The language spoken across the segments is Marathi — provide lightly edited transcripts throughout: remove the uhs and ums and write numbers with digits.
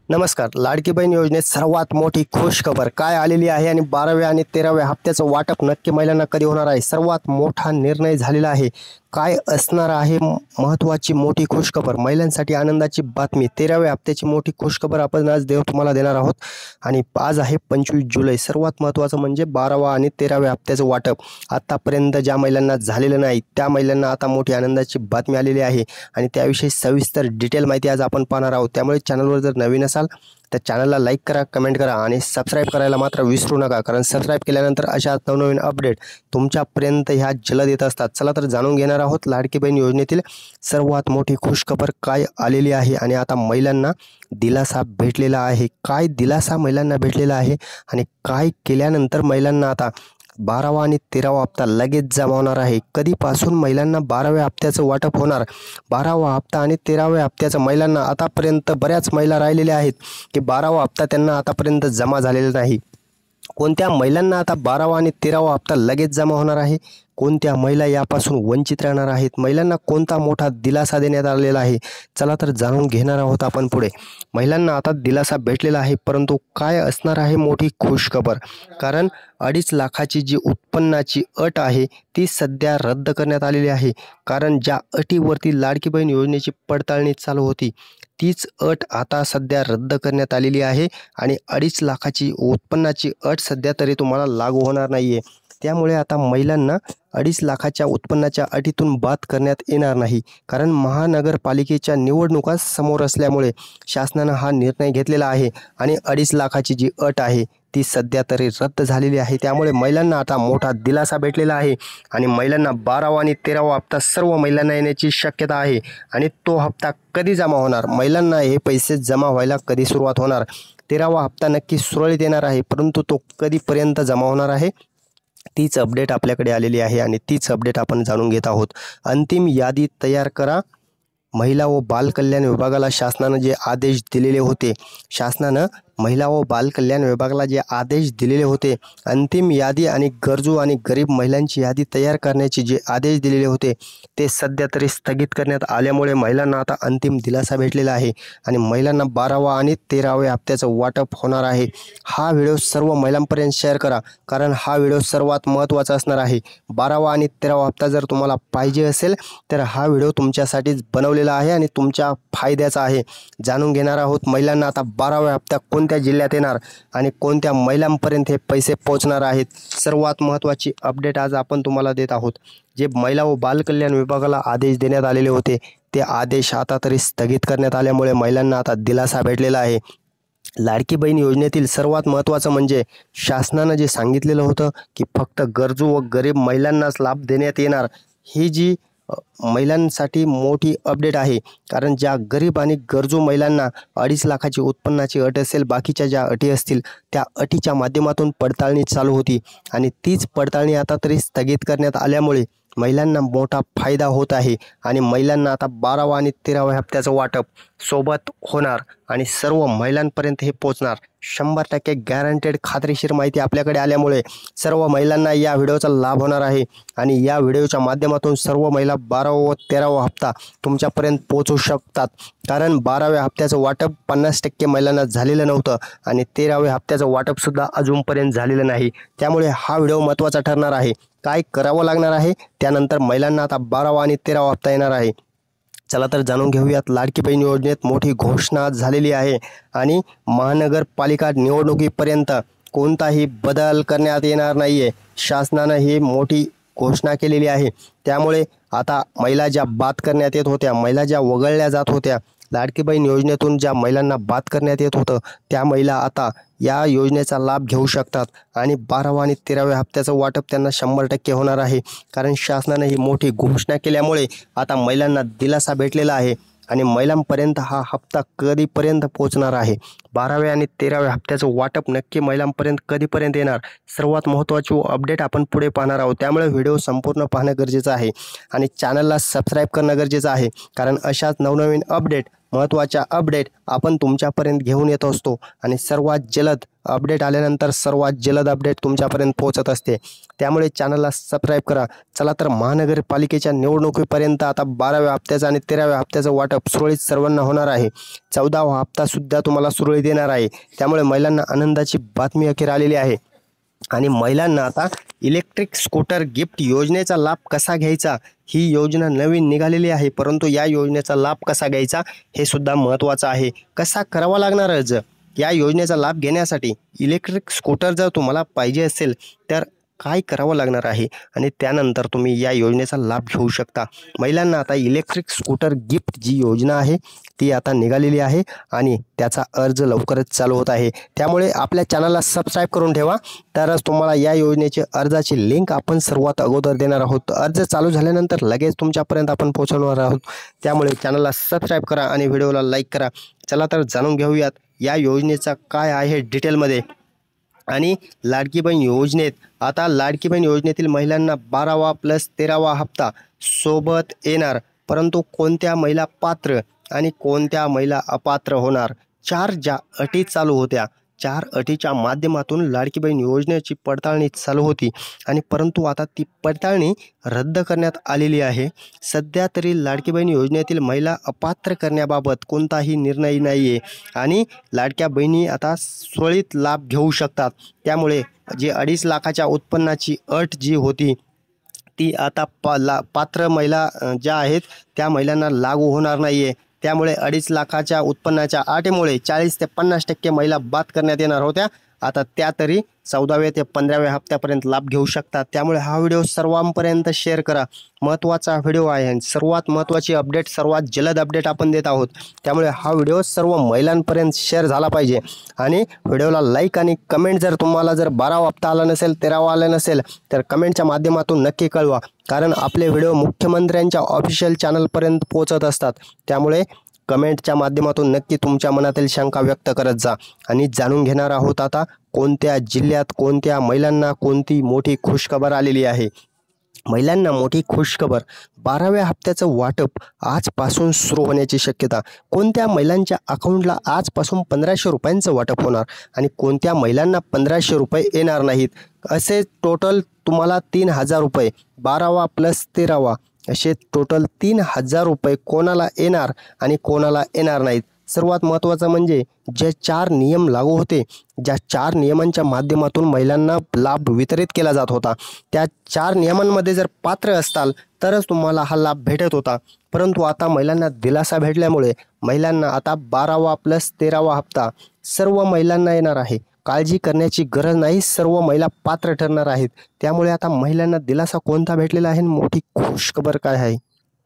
नमस्कार. लाडकी बहीण योजनेत सर्वात मोठी खुश खबर काय आलेली आहे आणि 12व्या आणि 13व्या हप्त्याचं वाटप नक्की महिलांना कधी होणार आहे? सर्वात मोठा निर्णय झालेला आहे. काय असणार आहे महत्त्वाची मोठी खुश खबर? महिलांसाठी आनंदाची बातमी. 13व्या हप्त्याची मोठी खुश खबर आपण आज तुम्हाला देणार आहोत. आणि आज आहे 25 जुलै. सर्वात महत्त्वाचं म्हणजे 12वा आणि 13व्या हप्त्याचं वाटप आतापर्यंत ज्या महिलांना झालेलं नाही त्या महिलांना आता मोठी आनंदाची बातमी आलेली आहे आणि त्याविषयी सविस्तर डिटेल माहिती आज आपण पाहणार आहोत. त्यामुळे चॅनलवर जर नवीन असाल तर चॅनलला लाईक करा, कमेंट करा आणि सबस्क्राईब करायला मात्र विसरू नका, कारण सबस्क्राईब केल्यानंतर अशा नवनवीन अपडेट तुमच्यापर्यंत ह्या जलद येत असतात. चला तर जाणून घेणार आहोत लाडकी बहीण योजनेतील सर्वात मोठी खुशखबर काय आलेली आहे आणि आता महिलांना दिलासा भेटलेला आहे. काय दिलासा महिलांना भेटलेला आहे आणि काय केल्यानंतर महिलांना आता 12वा आणि 13वा हप्ता लगेच जमा होणार आहे? कधीपासून महिलांना 12व्या हप्त्याचं वाटप होणार? 12वा हप्ता आणि 13व्या हप्त्याचं महिलांना आतापर्यंत बऱ्याच महिला राहिलेल्या आहेत की 12वा हप्ता त्यांना आतापर्यंत जमा झालेला नाही. कोणत्या महिलांना आता 12वा आणि 13वा हप्ता लगेच जमा होणार आहे? कोणत्या महिला यापासून वंचित राहणार आहेत? महिलांना कोणता मोठा दिलासा देण्यात आलेला आहे? चला तर जाणून घेणार आहोत आपण पुढे. महिलांना आता दिलासा भेटलेला आहे, परंतु काय असणार आहे मोठी खुशखबर? कारण 2.5 लाखाची जी उत्पन्नाची अट आहे ती सध्या रद्द करण्यात आलेली आहे. कारण ज्या अटीवरती लाडकी बहीण योजनेची पडताळणी चालू होती तीच अट आता सध्या रद्द करण्यात आलेली आहे आणि 2.5 लाखाची उत्पन्नाची अट सध्या तरी तुम्हाला लागू होणार नाही आहे. त्यामुळे आता महिलांना 2.5 लाखाच्या उत्पन्नाच्या अटीतून बाद करण्यात येणार नाही. कारण महानगरपालिकेच्या निवडणुका समोर असल्यामुळे शासनानं हा निर्णय घेतलेला आहे आणि 2.5 लाखाची जी अट आहे ती सध्या तरी रद्द झालेली आहे. त्यामुळे महिलांना आता मोठा दिलासा भेटलेला आहे आणि महिलांना 12वा आणि 13वा हप्ता सर्व महिलांना येण्याची शक्यता आहे. आणि तो हप्ता कधी जमा होणार? महिलांना हे पैसे जमा व्हायला कधी सुरुवात होणार? 13वा हप्ता नक्की सुरळीत येणार आहे, परंतु तो कधीपर्यंत जमा होणार आहे तीच अपडेट आपल्याकडे आलेली आहे आणि तीच अपडेट आपण जाणून घेत आहोत. अंतिम यादी तयार करा. महिला व बालकल्याण विभागाला शासनानं जे आदेश दिलेले होते, शासनानं महिला व बालकल्याण विभागाला जे आदेश दिलेले होते, अंतिम यादी आणि गरजू आणि गरीब महिलांची यादी तयार करण्याचे जे आदेश दिलेले होते ते सध्या तरी स्थगित करण्यात आल्यामुळे महिलांना आता अंतिम दिलासा भेटलेला आहे आणि महिलांना 12वा आणि 13व्या हप्त्याचं वाटप होणार आहे. हा व्हिडिओ सर्व महिलांपर्यंत शेअर करा, कारण हा व्हिडिओ सर्वात महत्त्वाचा असणार आहे. 12वा आणि 13वा हप्ता जर तुम्हाला पाहिजे असेल तर हा व्हिडिओ तुमच्यासाठीच बनवलेला आहे आणि तुमच्या फायद्याचा आहे. जाणून घेणार आहोत महिलांना आता 12व्या हप्ता कोणत्या जिल्ह्यात येणार आणि कोणत्या महिलांपर्यंत हे पैसे पोहोचणार आहेत. सर्वात महत्त्वाची अपडेट आज आपण तुम्हाला देत आहोत. जे महिला व बालकल्याण विभागाला आदेश देण्यात आलेले होते ते आदेश आता तरी स्थगित करण्यात आल्यामुळे महिलांना आता दिलासा भेटलेला आहे. लाडकी बहीण योजनेतील सर्वात महत्त्वाचं म्हणजे शासनानं जे सांगितलेलं होतं की फक्त गरजू व गरीब महिलांनाच लाभ देण्यात येणार, ही जी महिलांसाठी मोठी अपडेट आहे. कारण ज्या गरीब आणि गरजू महिलांना 2.5 लाखाची उत्पन्नाची अट असेल, बाकीच्या ज्या अटी असतील त्या अटीच्या माध्यमातून पडताळणी चालू होती आणि तीच पडताळणी आता तरी स्थगित करण्यात आल्यामुळे महिलांना मोठा फायदा होत आहे आणि महिलांना आता 12वा आणि 13व्या हप्त्याचं वाटप सोबत होणार आणि सर्व महिलांपर्यंत हे पोचणार. 100% गॅरंटेड खात्रीशीर माहिती आपल्याकडे आल्यामुळे सर्व महिलांना या व्हिडिओचा लाभ होणार आहे आणि या व्हिडिओच्या माध्यमातून सर्व महिला 12वा व 13वा हप्ता तुमच्यापर्यंत पोहोचू शकतात. कारण 12व्या हप्त्याचं वाटप 50% महिलांना झालेलं नव्हतं आणि 13व्या हप्त्याचं वाटपसुद्धा अजूनपर्यंत झालेलं नाही. त्यामुळे हा व्हिडिओ महत्त्वाचा ठरणार आहे. काय करावं लागणार आहे त्यानंतर महिलांना आता 12वा आणि 13वा हप्ता येणार आहे. चला तर जाणून घेऊयात. लाडकी बहीण योजनेत मोठी घोषणा झालेली आहे आणि महानगरपालिका निवडणुकीपर्यंत कोणताही बदल करण्यात येणार नाही आहे. शासनानं ही मोठी घोषणा केलेली आहे. त्यामुळे आता महिला ज्या बाद करण्यात येत होत्या, महिला ज्या वगळल्या जात होत्या, लाडकी बहीण योजनेतून ज्या महिलांना बाद करण्यात येत होतं त्या महिला आता या योजनेचा लाभ घेऊ शकतात आणि 12वा आणि 13व्या हप्त्याचं वाटप त्यांना 100% होणार आहे. कारण शासनानं ही मोठी घोषणा केल्यामुळे आता महिलांना दिलासा भेटलेला आहे आणि महिलांपर्यंत हा हप्ता कधीपर्यंत पोहोचणार आहे? 12व्या आणि 13व्या हप्त्याचं वाटप नक्की महिलांपर्यंत कधीपर्यंत येणार? सर्वात महत्त्वाची अपडेट आपण पुढे पाहणार आहोत. त्यामुळे व्हिडिओ संपूर्ण पाहणं गरजेचं आहे आणि चॅनलला सबस्क्राईब करणं गरजेचं आहे, कारण अशाच नवनवीन अपडेट महत्त्वाच्या अपडेट आपण तुमच्यापर्यंत घेऊन येत असतो आणि सर्वात जलद अपडेट आल्यानंतर सर्वात जलद अपडेट तुमच्यापर्यंत पोहोचत असते। त्यामुळे चॅनलला सबस्क्राईब करा। चला तर महानगरपालिकेच्या निवडणुकीपर्यंत आता 12व्या हप्त्याचं आणि 13व्या हप्त्याचं वाटप सुरळीत सर्वांना होणार आहे। 14वा हप्तासुद्धा तुम्हाला सुरळीत येणार आहे। त्यामुळे महिलांना आनंदाची बातमी अखेर आलेली आहे आणि महिलांना आता इलेक्ट्रिक स्कूटर गिफ्ट योजनेचा लाभ कसा घ्यायचा ही योजना नवीन निघालेली आहे, परंतु या योजनेचा लाभ कसा घ्यायचा हे सुद्धा महत्त्वाचं आहे। कसा करावा लागणार अर्ज या योजनेचा लाभ घेण्यासाठी इलेक्ट्रिक स्कूटर जर तुम्हाला पाहिजे असेल तर काय करावं लागणार आहे आणि त्यानंतर तुम्ही या योजनेचा लाभ घेऊ शकता। महिलांना आता इलेक्ट्रिक स्कूटर गिफ्ट जी योजना आहे ती आता निघालेली आहे आणि त्याचा अर्ज लवकरच चालू होत आहे। त्यामुळे आपल्या चॅनलला सबस्क्राईब करून ठेवा, तरच तुम्हाला या योजनेची अर्जाची लिंक आपण सर्वात अगोदर देणार आहोत। अर्ज चालू झाल्यानंतर लगेच तुमच्यापर्यंत आपण पोहोचवणार आहोत। त्यामुळे चॅनलला सबस्क्राईब करा आणि व्हिडिओला लाईक करा। चला तर जाणून घेऊयात या योजनेचा काय आहे डिटेलमध्ये। आणि लाडकी बहीण योजनेत आता लाडकी बहीण योजनेतील महिलांना 12वा + 13वा हप्ता सोबत येणार, परंतु कोणत्या महिला पात्र आणि कोणत्या महिला अपात्र होणार, 4 ज्या अटी चालू होत्या 4 अटीच्या माध्यमातून लाडकी बहीण योजनेची पडताळणी चालू होती आणि परंतु आता ती पडताळणी रद्द करण्यात आलेली आहे। सध्या तरी लाडकी बहीण योजनेतील महिला अपात्र करण्याबाबत कोणताही निर्णय नाही आहे आणि लाडक्या बहिणी आता सुरळीत लाभ घेऊ शकतात। त्यामुळे जी 2.5 लाखाच्या उत्पन्नाची अट जी होती ती आता पात्र महिला ज्या आहेत त्या महिलांना लागू होणार नाही आहे। त्यामुळे 2.5 लाखाच्या उत्पन्नाच्या अटीमुळे 40 ते 50% महिला बाद करण्यात येणार होत्या। आता त्या तरी 14व्या ते 15व्या हप्त्यापर्यंत लाभ घेऊ शकतात। त्यामुळे हा व्हिडिओ सर्वांपर्यंत शेअर करा, महत्त्वाचा व्हिडिओ आहे। सर्वात महत्त्वाची अपडेट सर्वात जलद अपडेट आपण देत आहोत। त्यामुळे हा व्हिडिओ सर्व महिलांपर्यंत शेअर झाला पाहिजे आणि व्हिडिओला लाईक आणि कमेंट जर तुम्हाला 12वा हप्ता आला नसेल 13वा आला नसेल तर कमेंटच्या माध्यमातून नक्की कळवा, कारण आपले व्हिडिओ मुख्यमंत्र्यांच्या ऑफिशियल चॅनलपर्यंत पोहोचत असतात। त्यामुळे कमेंटच्या माध्यमातून नक्की तुमच्या मनातील शंका व्यक्त करत जा आणि जाणून घेणार आहोत आता कोणत्या जिल्ह्यात कोणत्या महिलांना कोणती मोठी खुशखबर आलेली आहे। महिलांना मोठी खुशखबर, 12व्या हप्त्याचं वाटप आजपासून सुरू होण्याची शक्यता। कोणत्या महिलांच्या अकाउंटला आजपासून 1500 रुपयांचं वाटप होणार आणि कोणत्या महिलांना 1500 रुपये येणार नाहीत। असे टोटल तुम्हाला 3000 रुपये 12वा + 13वा असे टोटल 3000 रुपये कोणाला येणार आणि कोणाला येणार नाहीत। सर्वात महत्त्वाचं म्हणजे जे 4 नियम लागू होते, ज्या 4 नियमांच्या माध्यमातून महिलांना लाभ वितरित केला जात होता, त्या 4 नियमांमध्ये जर पात्र असाल तरच तुम्हाला हा लाभ भेटत होता। परंतु आता महिलांना दिलासा भेटल्यामुळे महिलांना आता 12वा + 13वा हप्ता सर्व महिलांना येणार आहे। काळजी करण्याची गरज नाही, सर्व महिला पात्र ठरणार आहेत। त्यामुळे आता महिलांना दिलासा कोणता भेटलेला आहे, मोठी खुशखबर काय आहे,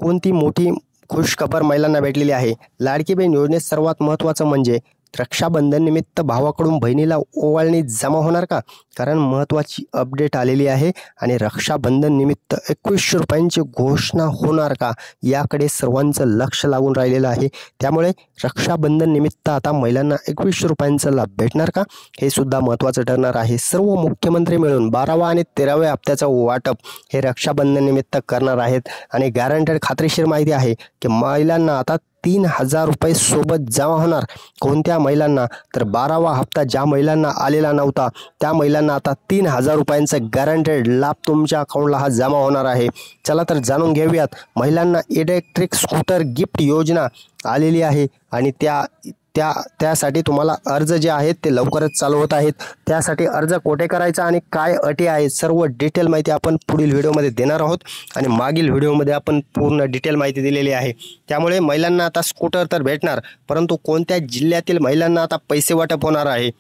कोणती मोठी खुशखबर महिलांना भेटलेली आहे। लाडकी बहीण योजनेत सर्वात महत्त्वाचं म्हणजे रक्षाबंधन निमित्त भावाकडून बहिणीला ओवाळणी जमा होणार का, कारण महत्त्वाची अपडेट आलेली आहे आणि रक्षाबंधन निमित्त 2100 रुपयांची घोषणा होणार का याकडे सर्वांचं लक्ष लागून राहिलेलं आहे। त्यामुळे रक्षाबंधन निमित्त आता महिलांना 2100 रुपयांचा लाभ भेटणार का हे सुद्धा महत्त्वाचं ठरणार आहे। सर्व मुख्यमंत्री मिळून 12वा आणि 13व्या हप्त्याचं वाटप हे रक्षाबंधन निमित्त करणार आहेत आणि गॅरंटेड खात्रीशीर माहिती आहे की महिलांना आता 3000 रुपये सोबत जमा होणार। कोणत्या महिलांना तर 12वा हप्ता ज्या महिलांना आलेला नव्हता त्या महिलांना आता 3000 रुपयांचा गॅरंटेड लाभ तुमच्या अकाउंटला हा जमा होणार आहे। चला तर जाणून घेऊयात महिलांना इलेक्ट्रिक स्कूटर गिफ्ट योजना आलेली आहे आणि त्यासाठी तुम्हाला अर्ज जे आहेत ते लवकरच चालू होत आहेत। त्यासाठी अर्ज कोठे करायचा आणि काय अटी आहेत सर्व डिटेल माहिती आपण पुढील व्हिडिओमध्ये देणार आहोत आणि मागील व्हिडिओमध्ये आपण पूर्ण डिटेल माहिती दिलेली आहे। त्यामुळे महिलांना आता स्कूटर तर भेटणार, परंतु कोणत्या जिल्ह्यातील महिलांना आता पैसे वाटप होणार आहे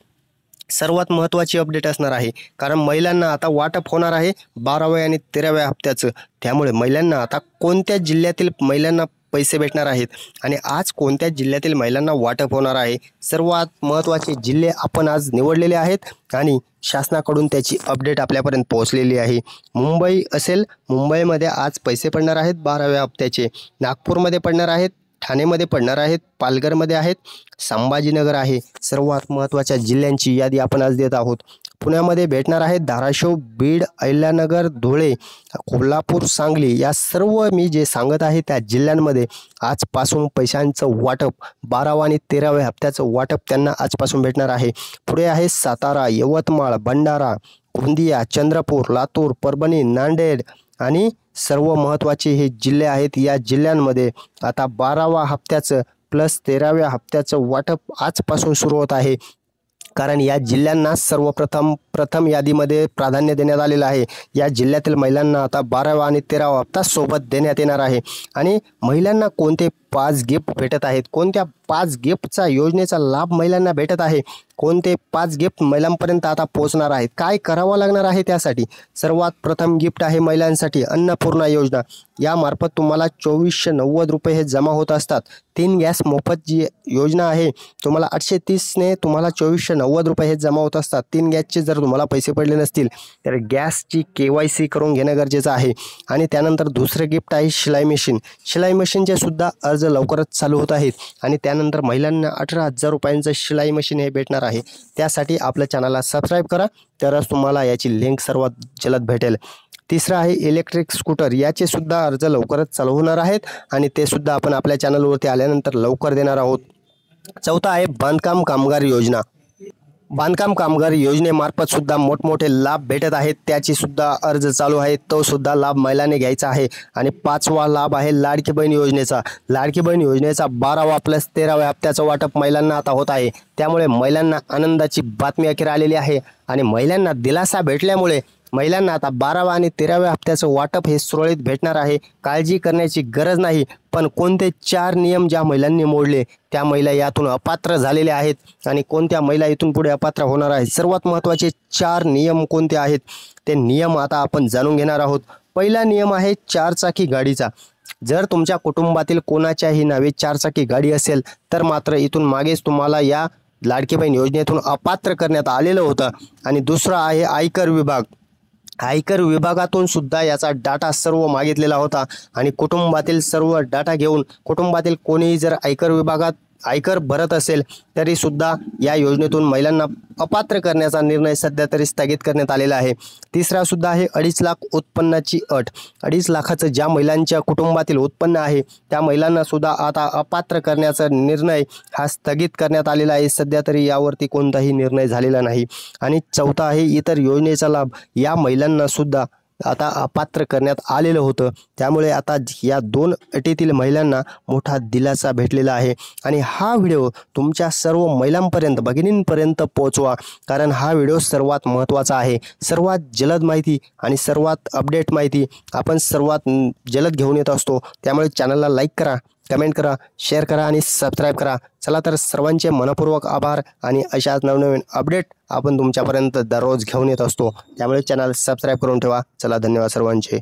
सर्वात महत्त्वाची अपडेट असणार आहे, कारण महिलांना आता वाटप होणार आहे 12व्या आणि 13व्या हप्त्याचं। त्यामुळे महिलांना आता कोणत्या जिल्ह्यातील महिलांना पैसे भेटणार आहेत आणि आज कोणत्या जिल्ह्यातील महिलांना वाटप होणार आहे, सर्वात महत्त्वाचे जिल्हे आपण आज निवडलेले आहेत आणि शासनाकडून त्याची अपडेट आपल्यापर्यंत पोहोचलेली आहे। मुंबई असेल, मुंबईमध्ये आज पैसे पडणार आहेत 12व्या हप्त्याचे, नागपूरमध्ये पडणार आहेत, ठाणेमध्ये पडणार आहेत, पालघरमध्ये आहेत, संभाजीनगर आहे। सर्वात महत्त्वाच्या जिल्ह्यांची यादी आपण आज देत आहोत। पुण्यामध्ये भेटणार आहे धाराशिव, बीड, अहिल्यानगर, धुळे, कोल्हापूर, सांगली या सर्व मी जे सांगत आहे त्या जिल्ह्यांमध्ये आजपासून पैशांचं वाटप 12वा आणि 13व्या हप्त्याचं वाटप त्यांना आजपासून भेटणार आहे. पुढे आहे सातारा, यवतमाळ, भंडारा, गोंदिया, चंद्रपूर, लातूर, परभणी, नांदेड आणि सर्व महत्त्वाचे हे जिल्हे आहेत. या जिल्ह्यांमध्ये आता 12वा हप्त्याचं प्लस 13व्या हप्त्याचं वाटप आजपासून सुरू होत आहे. कारण या जिल्ह्यांना प्रथम यादीमध्ये प्राधान्य देण्यात आलेलं आहे. या जिल्ह्यातील महिलांना आता 12वा आणि 13वा हप्ता सोबत देण्यात येणार आहे. आणि महिलांना कोणते 5 गिफ्ट भेटत आहेत, कोणत्या 5 गिफ्टचा योजनेचा लाभ महिलांना भेटत आहे, कोणते 5 गिफ्ट महिलांपर्यंत आता पोहोचणार आहेत, काय करावं लागणार आहे त्यासाठी. सर्वात प्रथम गिफ्ट आहे महिलांसाठी अन्नपूर्णा योजना. यामार्फत तुम्हाला 2490 रुपये हे जमा होत असतात. 3 गॅस मोफत जी योजना आहे तुम्हाला 830ने तुम्हाला 2490 रुपये हे जमा होत असतात. 3 गॅसचे जर तुम्हाला पैसे पडले नसतील तर गॅसची KYC करून घेणं गरजेचं आहे. आणि त्यानंतर दुसरं गिफ्ट आहे शिलाई मशीन. शिलाई मशीनचे सुद्धा अर्ज लवकरच चालू होत आहेत. आणि त्यानंतर महिलांना 18,000 रुपयांचं शिलाई मशीन हे भेटणार आहे. त्यासाठी आपल्या चॅनलला सबस्क्राईब करा, तरच तुम्हाला याची लिंक सर्वात जलद भेटेल. तिसरं आहे इलेक्ट्रिक स्कूटर. याचे सुद्धा अर्ज लवकरच चालू होणार आहेत आणि ते सुद्धा आपण आपल्या चॅनलवरती आल्यानंतर लवकर देणार आहोत. चौथा आहे बांधकाम कामगार योजना. बांधकाम कामगार योजनेमार्फत सुद्धा मोठमोठे लाभ भेटत आहेत. त्याची सुद्धा अर्ज चालू आहे, तो सुद्धा लाभ महिलांनी घ्यायचा आहे. आणि 5वा लाभ आहे लाडकी बहीण योजनेचा. लाडकी बहीण योजनेचा 12वा प्लस 13व्या हप्त्याचं वाटप महिलांना आता होत आहे. त्यामुळे महिलांना आनंदाची बातमी अखेर आलेली आहे. आणि महिलांना दिलासा भेटल्यामुळे महिलांना आता 12वा आणि 13व्या हप्त्याचं वाटप हे सुरळीत भेटणार आहे. काळजी करण्याची गरज नाही. पण कोणते 4 नियम ज्या महिलांनी मोडले त्या महिला यातून अपात्र झालेल्या आहेत आणि कोणत्या महिला इथून पुढे अपात्र होणार आहेत, सर्वात महत्त्वाचे 4 नियम कोणते आहेत ते नियम आता आपण जाणून घेणार आहोत. पहिला नियम आहे 4 चाकी गाडीचा. जर तुमच्या कुटुंबातील कोणाच्याही नावे 4 चाकी गाडी असेल तर मात्र इथून मागेच तुम्हाला या लाडकी बहीण योजनेतून अपात्र करण्यात आलेलं होतं. आणि दुसरा आहे आयकर विभाग. आयकर विभागातून सुद्धा याचा डाटा सर्व मागितलेला होता आणि कुटुंबातील सर्व डाटा घेऊन कुटुंबातील कोणीही जर आयकर भरत असेल तरी सुद्धा या योजनेतून महिलांना अपात्र करण्याचा निर्णय सध्या तरी स्थगित करण्यात आलेला आहे. तिसरा सुद्धा आहे 2.5 लाख उत्पन्नाची अट. 2.5 लाखाचं ज्या महिलांच्या कुटुंबातील उत्पन्न आहे त्या महिलांना सुद्धा आता अपात्र करण्याचा निर्णय हा स्थगित करण्यात आलेला आहे. सध्या तरी यावरती कोणताही निर्णय झालेला नाही. आणि चौथा आहे इतर योजनेचा लाभ. या महिलांना सुद्धा आता अपात्र करण्यात आलेलं होतं. त्यामुळे आता या 2 अटीतील महिलांना मोठा दिलासा भेटलेला आहे. आणि हा व्हिडिओ तुमच्या सर्व महिलांपर्यंत भगिनींपर्यंत पोहोचवा, कारण हा व्हिडिओ सर्वात महत्त्वाचा आहे. सर्वात जलद माहिती आणि सर्वात अपडेट माहिती आपण सर्वात जलद घेऊन येत असतो. त्यामुळे चॅनलला लाईक करा, कमेंट करा, शेअर करा आणि सबस्क्राईब करा. चला तर सर्वांचे मनपूर्वक आभार. आणि अशाच नवनवीन अपडेट आपण तुमच्यापर्यंत दररोज घेऊन येत असतो. त्यामुळे चॅनल सबस्क्राईब करून ठेवा. चला धन्यवाद सर्वांचे.